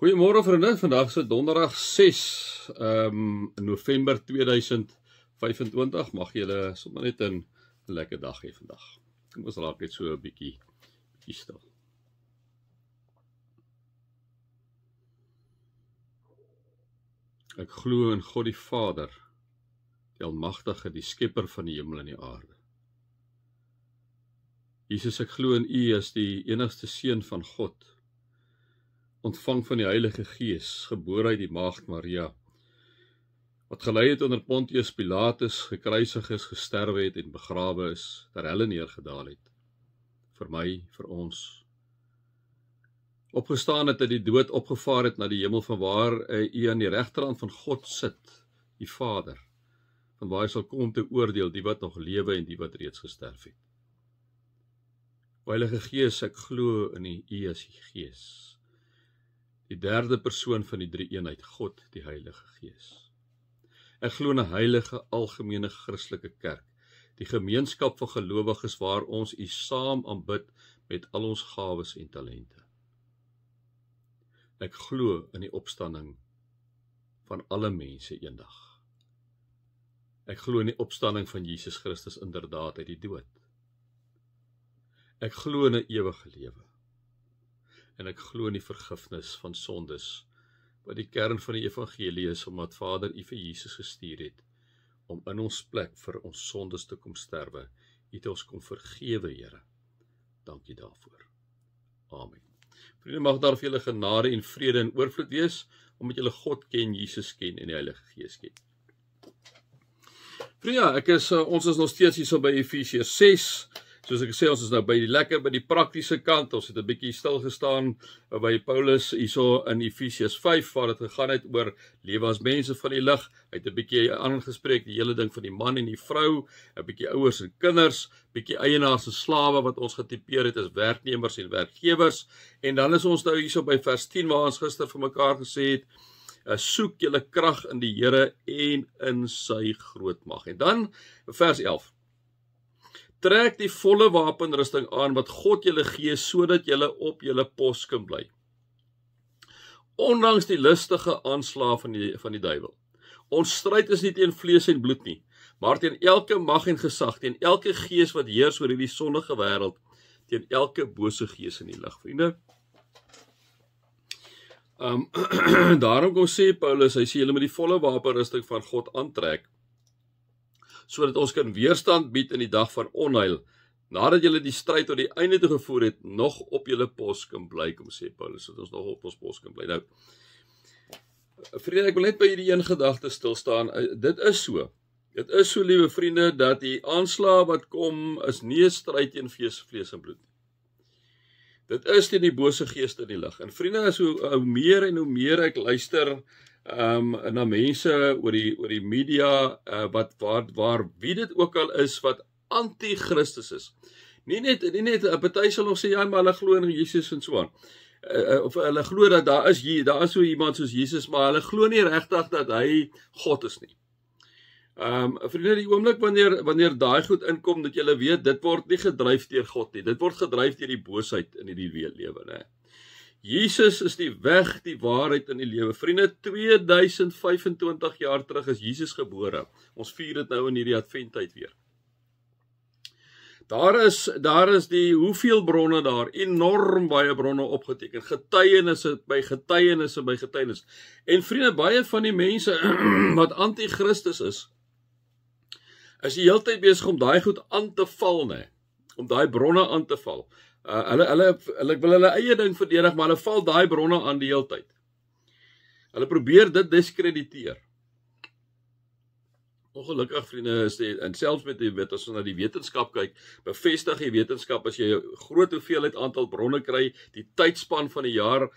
Goeiemôre vriende, vandag is donderdag 6 November 2025. Mag julle sommer net 'n lekker dag hê vandag. Kom ons raak net so 'n bietjie stil. Ek glo in God die Vader, die Almagtige, die Skepper van die hemel en die aarde. Jesus, ek glo in U as die enigste Seun van God, ontvang van die Heilige Gees, gebore uit die Maagd Maria, wat gelei het onder Pontius Pilatus, gekruisig is, gesterwe het en begrawe is, ter helle neergedaal het, vir my, vir ons. Opgestaan het uit die dood, opgevaar het na die hemel, vanwaar U aan die regterhand van God sit, die Vader, vanwaar hy sal kom om te oordeel die wat nog lewe en die wat reeds gesterf het. Heilige Gees, ek glo in U as die Gees, die derde persoon van die drie-eenheid, God, die Heilige Gees. Ek glo in 'n heilige, algemene Christelike kerk, die gemeenskap van gelowiges waar ons U saam aanbid met al ons gawes en talente. Ek glo in die opstanding van alle mense eendag. Ek glo in die opstanding van Jesus Christus inderdaad uit die dood. Ek glo in 'n ewige lewe. En ek glo in die vergifnis van sondes, wat die kern van die evangelie is, omdat Vader U vir Jesus gestuur het, om in ons plek vir ons sondes te kom sterwe. U het ons kom vergewe, Here. Dankie daarvoor. Amen. Vriende, mag daar vir julle genade en vrede en oorvloed wees, omdat julle God ken, Jesus ken en die Heilige Gees ken. Vriende, ons is nog steeds hier so by Efesiërs 6, soos ek sê, ons is nou by die praktiese kant. Ons het 'n bietjie stil gestaan by Paulus hierso in Efesiërs 5, waar dit gegaan het oor lewe as mense van die lig. Hy het 'n bietjie aangespreek die hele ding van die man en die vrou, 'n bietjie ouers en kinders, bietjie eienaars en slawe, wat ons getipeer het as werknemers en werkgewers. En dan is ons nou hierso by vers 10, waar ons gister vir mekaar gesê het, soek julle krag in die Here en in sy groot mag. En dan vers 11. Trek die volle wapenrusting aan wat God julle gee, sodat julle op julle pos kan bly. Ondanks die listige aanslae van die duiwel. Ons stryd is nie teen vlees en bloed nie, maar teen elke mag en gesag, teen elke gees wat heers oor hierdie sondige wêreld, teen elke bose gees in die lig. Vriende, daarom kom sê Paulus, hy sê julle moet die volle wapenrusting van God aantrek, sodat ons kan weerstand bied in die dag van onheil, nadat julle die stryd tot die einde toe gevoer het, nog op julle pos kan bly, kom sê Paulus, sodat ons nog op ons pos kan bly. Nou, vriende, ek wil net by hierdie een gedagte stil staan. Dit is so, liewe vriende, dat die aanslag wat kom, is nie 'n stryd teen vlees en bloed. Dit is teen die bose geeste in die lig. En vriende, as hoe meer en hoe meer ek luister, na mense oor die media, waar wie dit ook al is, wat anti-Christus is. Nie net, party sal nog sê, ja, maar hulle glo in Jesus en so aan. Of hulle glo dat daar is so iemand soos Jesus, maar hulle glo nie regtig dat hy God is nie. Vriende, die oomblik wanneer daai goed inkom, dat julle weet, dit word nie gedryf deur God nie, dit word gedryf deur die boosheid in die lewe, né? Jesus is die weg, die waarheid in die lewe. Vriende, 2025 jaar terug is Jesus gebore. Ons vier dit nou in hierdie adventtyd weer. Daar is die hoeveel bronne daar, enorm baie bronne opgeteken, getuienisse by getuienis. En vriende, baie van die mense wat anti-Christus is die hele tyd besig om daai goed aan te val, né? Om daai bronne aan te val. Hulle wil hulle eie ding verdedig, maar hulle val daai bronne aan die hele tyd. Hulle probeer dit diskrediteer. Ongelukkig, vriende, en selfs met as ons na die wetenskap kyk, bevestig die wetenskap, as jy 'n groot hoeveelheid aantal bronne kry, die tydspan van die jaar,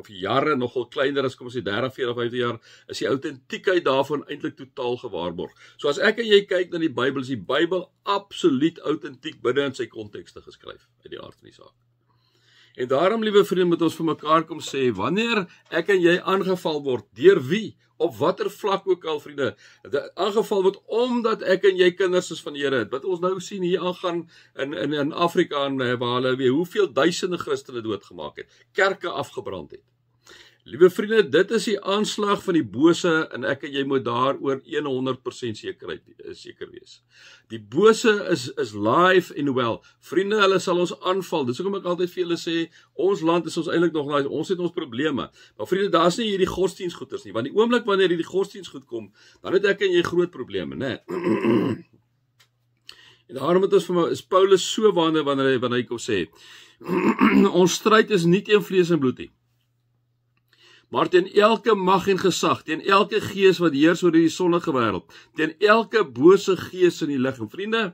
jare nogal kleiner as, kom ons sê, 30, 40, 50 jaar, is die autentiekheid daarvan eintlik totaal gewaarborg. So as ek en jy kyk na die Bybel, is die Bybel absoluut autentiek binne in sy kontekste geskryf, uit die aard van die saak. En daarom, liewe vriende, moet ons vir mekaar kom sê, wanneer ek en jy aangeval word, deur wie? Op watter vlak ook al, vriende, aangeval word omdat ek en jy kinders is van die Here. Wat ons nou sien hier aangaan in Afrika, waar hulle weer hoeveel duisende Christene doodgemaak het, kerke afgebrand het. Liewe vriende, dit is die aanslag van die bose en ek en jy moet daaroor 100% seker wees. Die bose is live en wel. Vriende, hulle sal ons aanval. Dis hoekom ek altyd vir julle sê, ons land is ons eintlik nog nice, ons het ons probleme. Maar vriende, daar's nie hierdie godsdienstgoeders nie, want die oomblik wanneer hierdie godsdienstgoed kom, dan het ek en jy groot probleme, né? En daarom het ons is Paulus so wanneer hy kom sê, ons stryd is nie teen vlees en bloed nie, maar teen elke mag en gesag, teen elke gees wat heers oor hierdie sondige wêreld, teen elke bose gees in die lig. En vriende,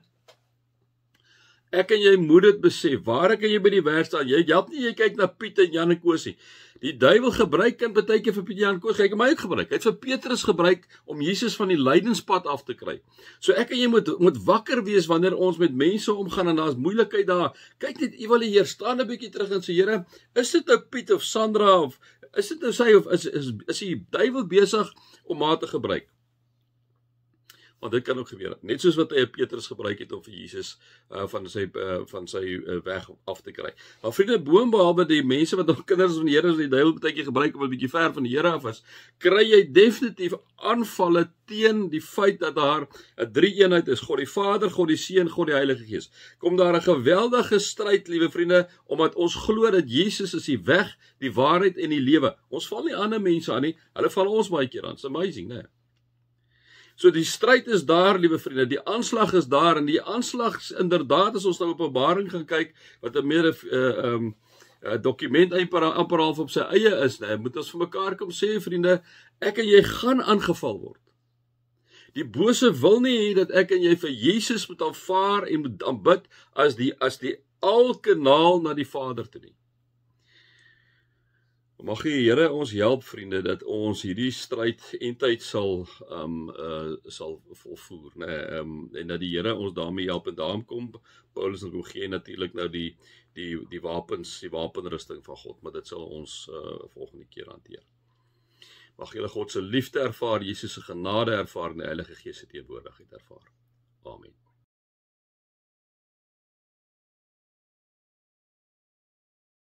ek en jy moet dit besef, waar ek en jy by die werk staan, jy help nie, jy kyk na Piet en Jan en Koos nie. Die duiwel gebruik en baie keer vir Piet en Jan en Koos, hy het my ook gebruik. Hy het vir Petrus gebruik om Jesus van die lydenspad af te kry. So ek en jy moet wakker wees wanneer ons met mense omgaan en daar's moeilikheid daar. Kyk net, evalueer, staan 'n bietjie terug en sê, Here, is dit nou Piet of Sandra of is dit nou sy of is die duiwel besig om haar te gebruik? Want dit kan ook gebeur. Net soos wat hy Petrus gebruik het om vir Jesus van sy weg af te kry. Maar vriende, boonbehalwe die mense wat nog kinders van die Here is, die duiwel baie keer gebruik om 'n bietjie ver van die Here af is, kry jy definitief aanvalle teen die feit dat daar 'n drie-eenheid is. God die Vader, God die Seun, God die Heilige Gees. Kom daar 'n geweldige stryd, liewe vriende, omdat ons glo dat Jesus is die weg, die waarheid en die lewe. Ons val nie ander mense aan nie, hulle val ons baie keer aan. It's amazing, né? So die stryd is daar, liewe vriende, die aanslag is daar, en die aanslag, inderdaad, as ons nou Openbaring gaan kyk, wat 'n meer dokument amper half op sy eie is, né, moet ons vir mekaar kom sê, vriende, ek en jy gaan aangeval word. Die bose wil nie hê dat ek en jy vir Jesus moet aanvaar en moet aanbid as die alkanaal na die Vader toe nie. Mag die Here ons help, vriende, dat ons hierdie stryd eintyd sal volvoer, né? En dat die Here ons daarmee help, en daarom kom Paulus en kom gee natuurlik nou die wapens, die wapenrusting van God, maar dit sal ons volgende keer hanteer. Mag julle God se liefde ervaar, Jesus se genade ervaar en die Heilige Gees se teenwoordigheid ervaar. Amen.